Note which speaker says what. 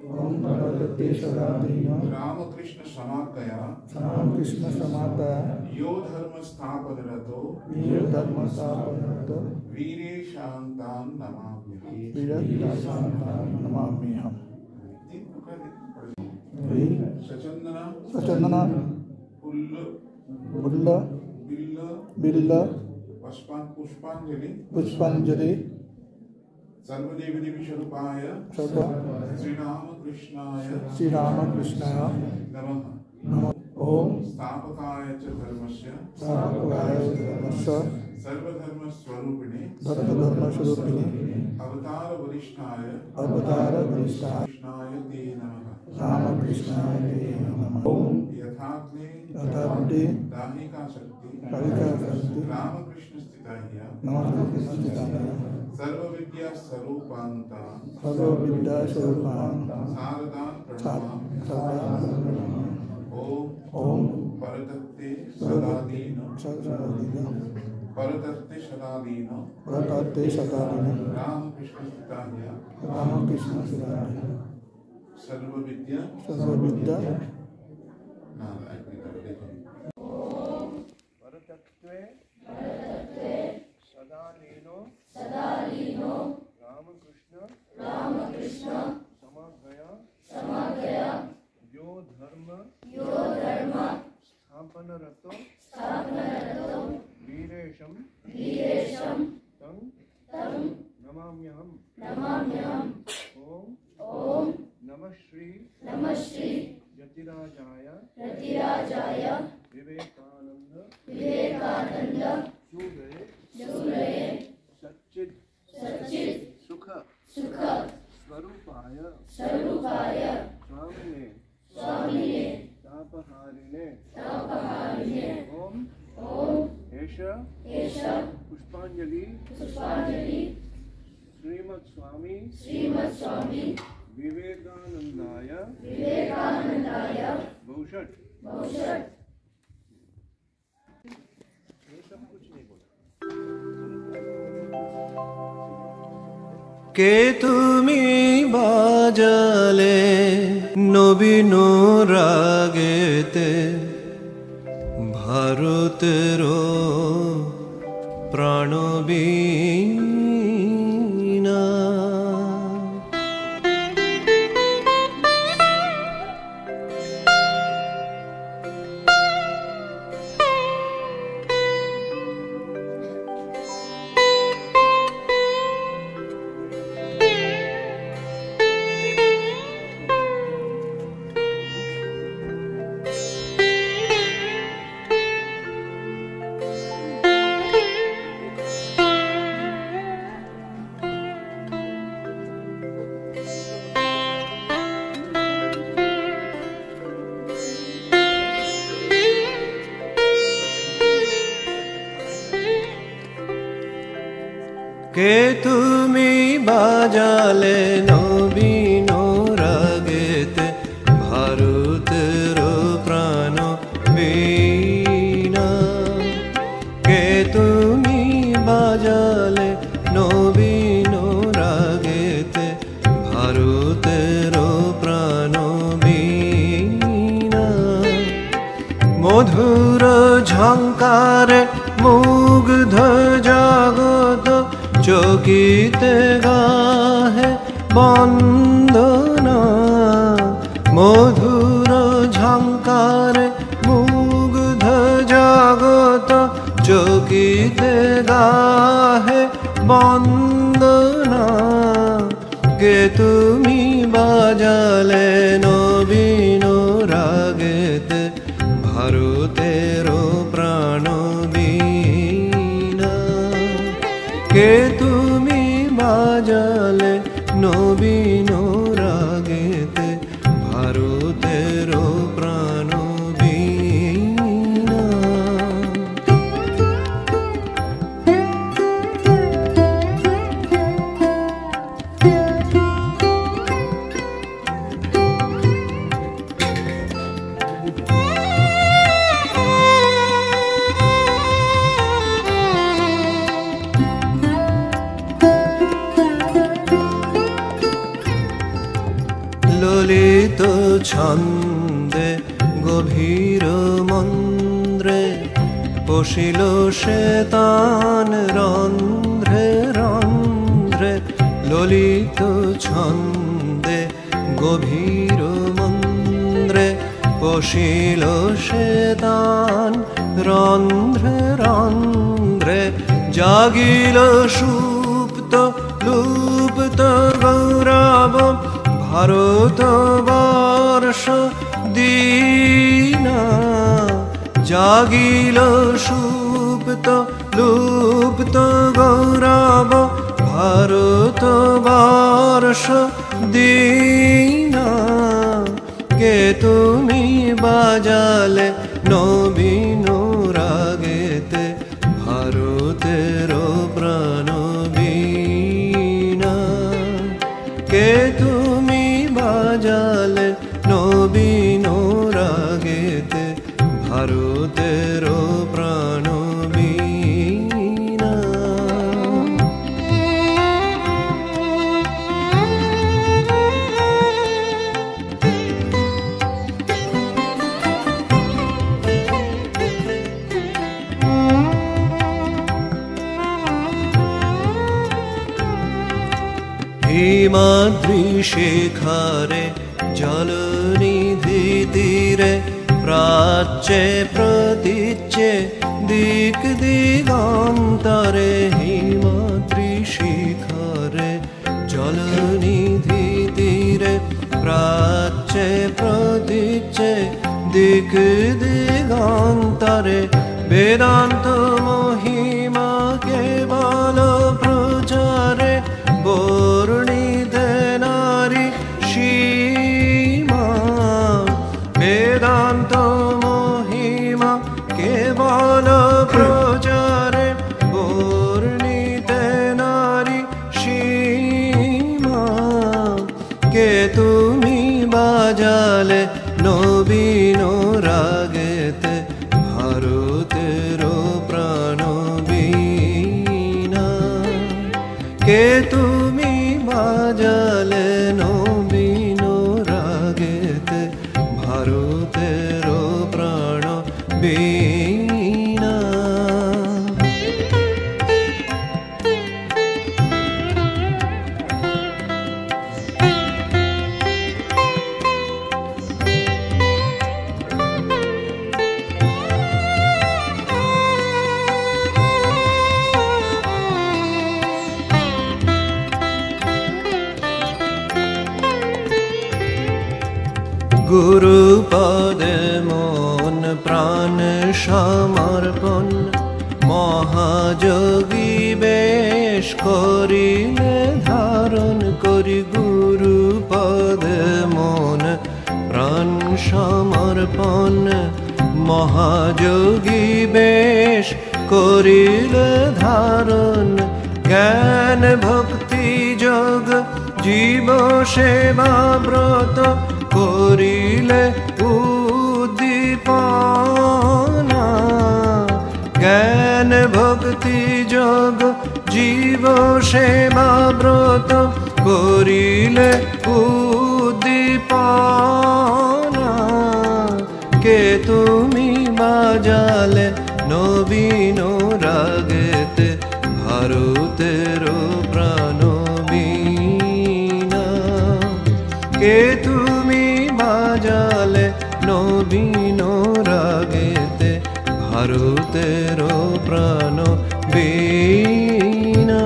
Speaker 1: ओम परतते सदादीनो
Speaker 2: रामकृष्ण समाकया
Speaker 1: रामकृष्ण समाता
Speaker 2: यो धर्म स्थापनरतो
Speaker 1: वीर धर्म स्थापनतो
Speaker 2: वीरे शांतान नमाम्यहम्।
Speaker 1: नमाम्यहम्।
Speaker 2: सचंदना
Speaker 1: सचंदना
Speaker 2: पुल्ल
Speaker 1: बुल्ल
Speaker 2: बिल्ल
Speaker 1: बिल्ल
Speaker 2: पुष्पांजलि
Speaker 1: पुष्पांजलि
Speaker 2: सर्वदेवी देवी स्वरूपाय
Speaker 1: सर्व
Speaker 2: श्री रामकृष्णाय नमः।
Speaker 1: ओम
Speaker 2: स्थापकाय च धर्मस्य
Speaker 1: स्थापकाय धर्मस्य
Speaker 2: सर्वधर्मस्वरूपिणे
Speaker 1: धर्मस्वरूपिणे
Speaker 2: अवतार वरिष्ठाय
Speaker 1: कृष्णाय
Speaker 2: ते नमः।
Speaker 1: रामकृष्णाय ते नमः। ओम
Speaker 2: यथाग्ने
Speaker 1: यथाग्ने
Speaker 2: दाहिका शक्ति रामकृष्ण स्थिताय सर्वविद्या स्वरूपान्ता शारदां प्रणमामि। ओम परतत्ते सदादीनो रामकृष्ण स्थिताय सर्वविद्या परतत्वे सदालीनो रामकृष्ण समागया यो धर्म स्थापनरतो वीरेशं तं नमाम्यहम्। ओम नमः श्री यतिराजाय विवेकानंद सूरये सच्चिद सुख स्वरूपाय स्वामिने तापहारिणे ओम एष पुष्पांजलि श्रीमत् स्वामी विवेकानंदाय बहुषट। ये सब कुछ नहीं बोला।
Speaker 3: কে তুমি বাজালে নবীন রাগেতে ভারতের প্রাণবীণা কে তুমি বাজালে নবীন রাগেতে ভারতের প্রাণ বীণা কে তুমি বাজালে নবীন রাগেতে ভারতের প্রাণ বীণা মধুর ঝঙ্কারে মুগ্ধ জগত চকিতে গাহে বন্দনা মধুর ঝঙ্কারে মুগ্ধ জগত চকিতে গাহে বন্দনা কে তুমি বাজালে নবীন রাগেতে ভারতের প্রাণ বীণা কে তুমি বাজালে নবীন রাগেতে ভারতের প্রাণ বীণা ললিত ছন্দে গভীর মন্দ্রে পশিল সে তান রন্ধ্রে রন্ধ্রে ললিত ছন্দে গভীর মন্দ্রে পশিল সে তান রন্ধ্রে রন্ধ্রে জাগিল সুপ্ত লুপ্ত গৌরব ভারতবর্ষ দীনা জাগিল সুপ্ত লুপ্ত গৌরব ভারতবর্ষ দীনা কে তুমি বাজালে নবীন রাগেতে ভারতের প্রাণ বীণা কে তুমি বাজালে নবীন রাগেতে ভারতের প্রাণ বীণা হিমাদ্রি শিখরে জলনিধি তীরে প্রাচ্যে প্রতীচ্যে দিক দিগন্তরে হিমাদ্রি শিখরে জলনিধি তীরে প্রাচ্যে প্রতীচ্যে দিক দিগন্তরে বেদান্ত মহিমা কেবল প্রচারে বর্ণিতে নারী সীমা বেদান্ত মহিমা কেবল প্রচারে বর্ণিতে নারী সীমা কে তুমি বাজালে নবীন রাগেতে ভারতের প্রাণ বীণা কে তুমি বাজালে নবীন রাগেতে ভারতের প্রাণ বীণা গুরু পদে মন প্রাণ সমর্পণ মহাযোগী বেশ করিলে ধারণ করি গুরু পদে মন প্রাণ সমর্পণ মহাযোগী বেশ করিলে ধারণ জ্ঞান ভক্তি যোগ জীব সেবা ব্রত করিলে উদ্দীপনা জ্ঞান ভক্তি যোগ জীব সেবা ব্রত করিলে উদ্দীপনা কে তুমি বাজালে নবীন রাগেতে ভারতের প্রাণ বীণা কে তুমি বাজালে নবীন রাগেতে ভারতের প্রাণ বীণা